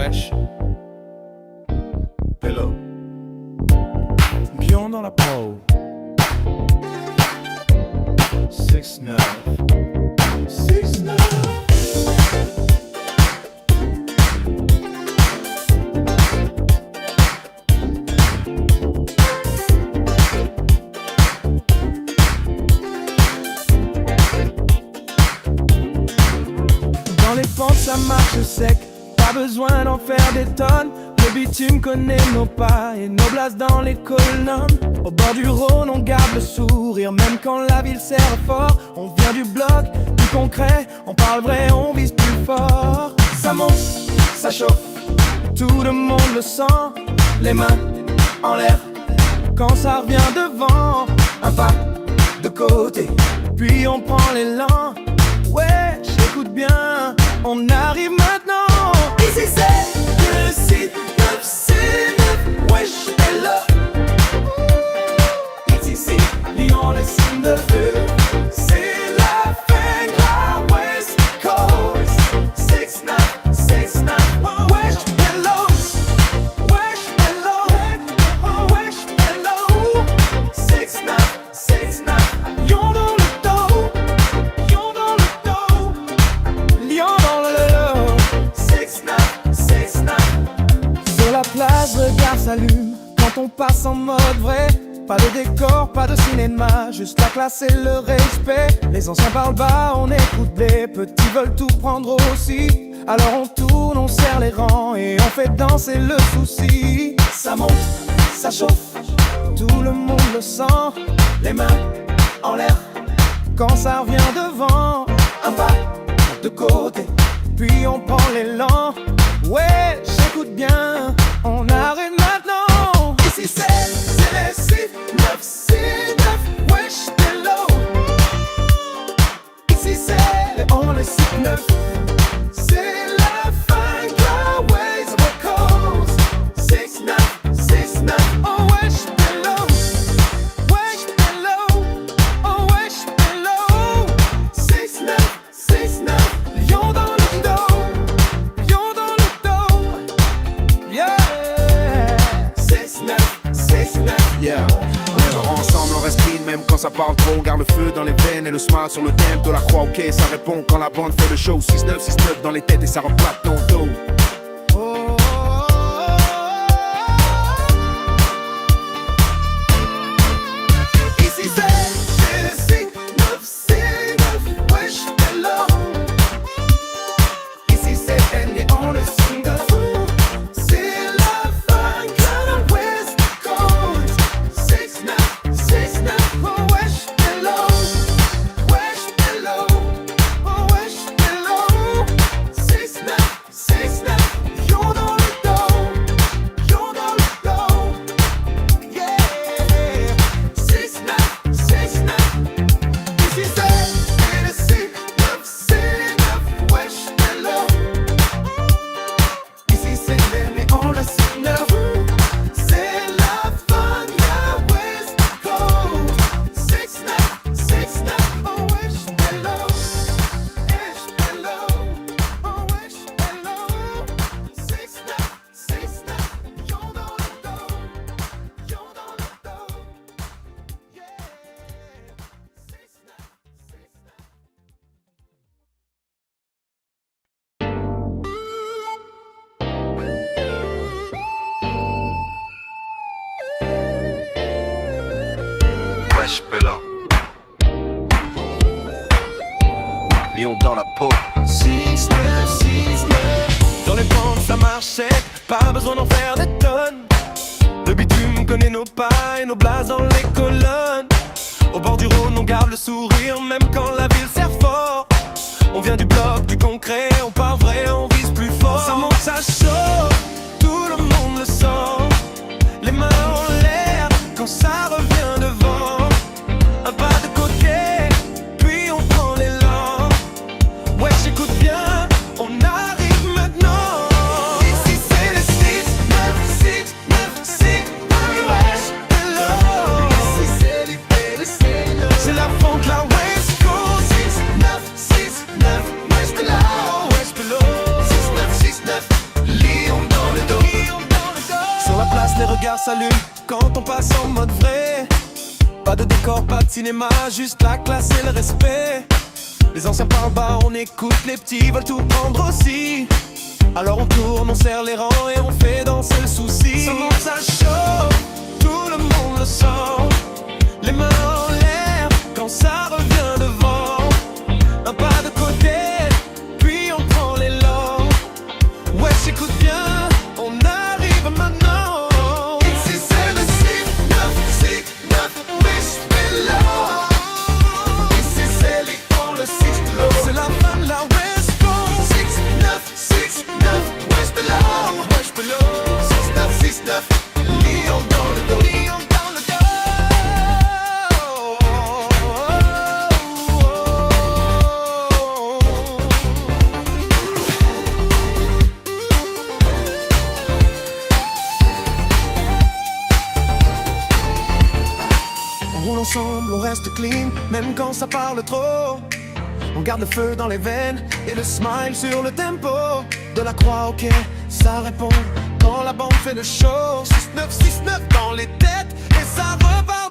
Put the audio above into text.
wesh. Hello. Guillaume dans la peau. 6-9. 6-9. Dans les pentes ça marche sec, pas besoin d'en faire des tonnes. Le bitume connaît nos pas et nos blases dans les colonnes. Au bord du Rhône on garde le sourire, même quand la ville serre fort. On vient du bloc, du concret, on parle vrai, on vise plus fort. Ça monte, ça chauffe, tout le monde le sent. Les mains en l'air, quand ça revient devant. Un pas de côté, puis on prend l'élan. Ouais, j'écoute bien, on arrive maintenant. Ici c'est le site 9C9, wesh, hello. Ici c'est Lyon, le signe de feu. C'est la fin de la West Coast. 6-9, 6-9, wesh, hello. Wesh, hello. Wesh, hello. 6-9, 6-9, Lyon dans le dos. Lyon dans le dos. Lyon dans le dos. 6-9, 6-9. Sur la place, regard s'allume quand on passe en mode vrai. Pas de décor, pas de cinéma, juste la classe et le respect. Les anciens parlent bas, on écoute, les petits veulent tout prendre aussi. Alors on tourne, on serre les rangs et on fait danser le souci. Ça monte, ça chauffe, tout le monde le sent. Les mains en l'air, quand ça revient devant. Un pas de côté, puis on prend l'élan. Ouais, j'écoute bien, on arrête maintenant. Ici c'est les 6-9, wesh, hello. Ici c'est on les 6-9. C'est la fin de la West Coast. 6-9, 6-9, oh wesh, hello. Wesh, hello. Oh wesh, hello. 6-9, 6-9, Lyon dans le dos. Lyon dans le dos. Yeah. 6-9, 6-9. Yeah. On sort ensemble, on reste clean, même quand ça parle trop. On garde le feu dans les veines et le smile sur le thème de la croix. Ok, ça répond quand la bande fait le show. 6-9, 6-9 dans les têtes et ça replate ton dos. Ici c'est le 6-9, wesh, hello. Ici c'est N et on le signe de feu. C'est la fin de la West Coast. 6-9, 6-9, oh wesh, hello. Wesh, hello. Oh wesh, hello. 6-9, 6-9, Lyon dans le dos. Lyon dans le dos. Yeah. 6-9, 6-9. Ici c'est le 6-9, wesh, hello. Ici c'est N et on le signe de feu. C'est la fin de la West Coast. 6-9, 6-9, oh wesh, hello. Wesh, hello. Oh wesh, hello. 6-9, 6-9, Lyon dans le dos. Lyon dans le dos. Yeah. 6-9, 6-9. Wesh, Bella. Lyon dans la peau. 6-9, 6-9. Dans les pentes ça marche sec, pas besoin d'en faire des tonnes. Le bitume connaît nos pas et nos blases dans les colonnes. Au bord du Rhône on garde le sourire, même quand la ville serre fort. On vient du bloc, du concret, on part vrai, on vise plus fort. Ça monte, ça chauffe, tout le monde le sent. Les mains en l'air, quand ça revient devant. Un pas de côté, puis on prend l'élan. Ouais, j'écoute bien, on arrive maintenant. Ici c'est le 6-9, 6-9, 6, wesh, hello. Ici c'est l'IP, c'est la funk, la West Coast. 6-9, s'allume quand on passe en mode vrai. Pas de décor, pas de cinéma, juste la classe et le respect. Les anciens parlent bas, on écoute, les petits veulent tout prendre aussi. Alors on tourne, on serre les rangs et on fait danser le souci. Ça monte, ça chauffe, tout le monde le sent. Les mains en l'air quand ça revient devant. Un pas de côté, puis on prend l'élan. Ouais, j'écoute bien, on arrive maintenant. Ici c'est le 6-9, wish below. Ici c'est les on le 6 below. C'est la fin de la West Coast. 6-9, wish below. Wesh below. 6-9, Lyon dans le dos. Lyon dans le dos. On roule ensemble, on reste clean, même quand ça parle trop. On garde le feu dans les veines et le smile sur le tempo. De la croix, ok, ça répond quand la bande fait le show. 6-9 dans les têtes et ça repart